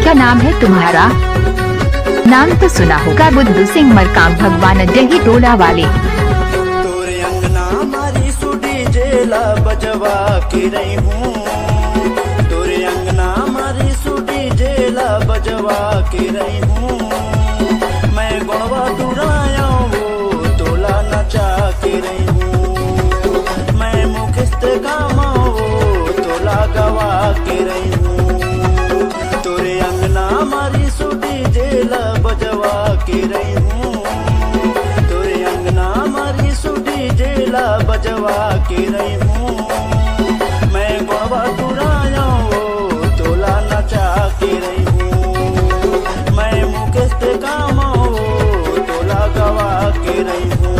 क्या नाम है तुम्हारा? नाम तो सुना होगा, बुद्धू सिंह मरकाम भगवान डही टोला वाले। तोरे अंगना मारी सुडी जेला बजवा के रही हूँ। तोरे अंगना मारी सुडी जेला बजवा के रही हूँ। मैं गुणवा दुराया वो तोला नचा के रही हूँ। मैं मुखिस्त गामा वो तोला गवा के रही हूँ। तोरे अंगना मारी सुडी जेला बजवा के रही हूँ। तोरे अंगना मारी सुडी जेला बजवा के रही हूँ। मैं गुणवा दुराया वो तोला नचा के रही हूँ। मैं मुकेश कामा वो तोला गवा के रही हूँ।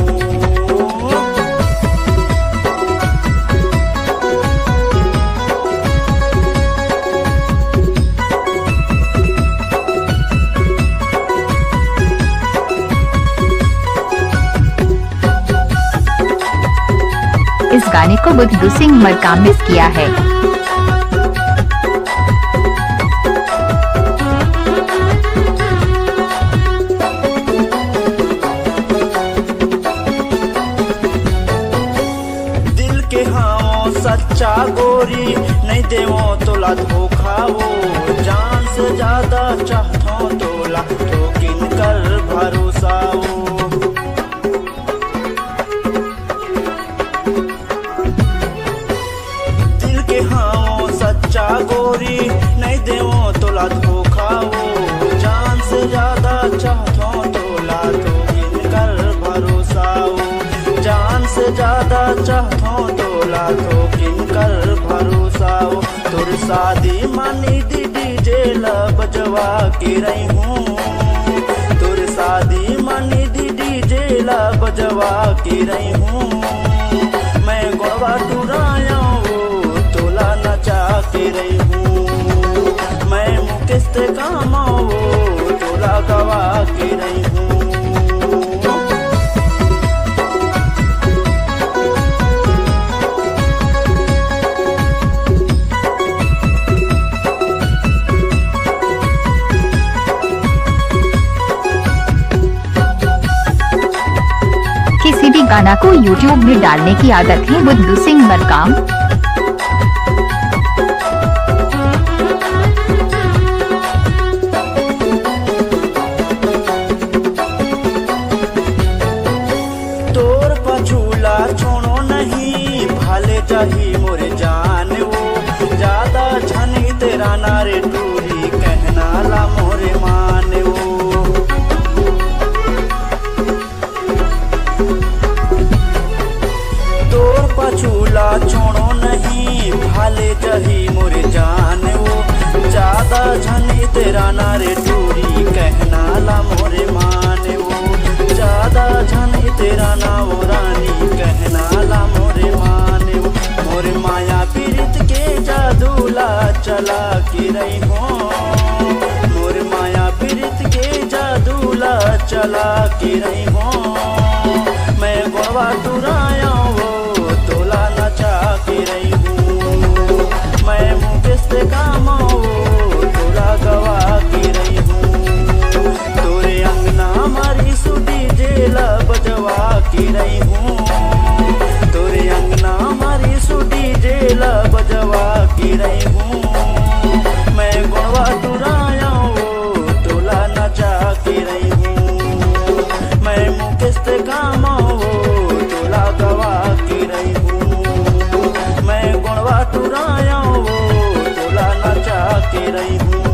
इस गाने को बुद्धू सिंह मरकाम मिस किया है। दिल के हाँ सच्चा गोरी नहीं देवो तोला धोखा वो। जान से ज्यादा चाहता तोला तो किन कर भरोसा वो। सच्चा गोरी नहीं देवो तोला धोखा वो। जान से ज्यादा चाहता तोला तो किनकर भरोसा वो। जान से ज्यादा चाहता तोला तो किनकर भरोसा वो। तोर शादी मानी दीदी जेला बजवा के रही हूँ। तोर शादी मानी दीदी जेला बजवा के रही हूँ। मैं गुणवा टुराया के रही हूँ। मैं मुकेश कामा वो तोला गवा के रही हूँ। किसी भी गाना को YouTube में डालने की आदत है बुद्धू सिंह मरकाम। छोड़ो नहीं भाले जाही मोरे जान वो। ज्यादा छनी तेरा नारे टूरी कहना ला मोरे मान वो। तोर पछूला छोड़ो नहीं भाले जाही मोरे जान वो। ज्यादा छनी तेरा नारे टूरी कहना ला मोरे मान वो। ज्यादा छनी तेरा ना वो रानी कहना ला मोरे माने वो। मोरे माया पीरित के जादूला चला के रही हूँ। मोरे माया पीरित के जादूला चला के रही हूँ। मैं गुणवा टुराया वो तोला नचा के रही हूँ। मैं मुकेश कामा वो तोला गवा के रही हूँ। तोरे अंगना मारी सुडी जेला बजवा के रही हूँ। तोरे अंगना मारी सुडी जेला बजवा के रही हूँ। मैं गुणवा टुराया वो तोला नचा के रही हूँ। मैं मुकेश कामा वो तोला गवा के रही हूँ। मैं गुणवा टुराया वो तोला नचा के रही हूँ।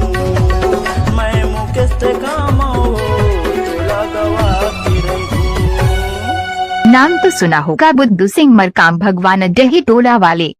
मैं मुकेश कामा वो तोला गवा के रही हूँ। नाम तो सुना होगा, बुद्धू सिंह मरकाम भगवान डही टोला वाले।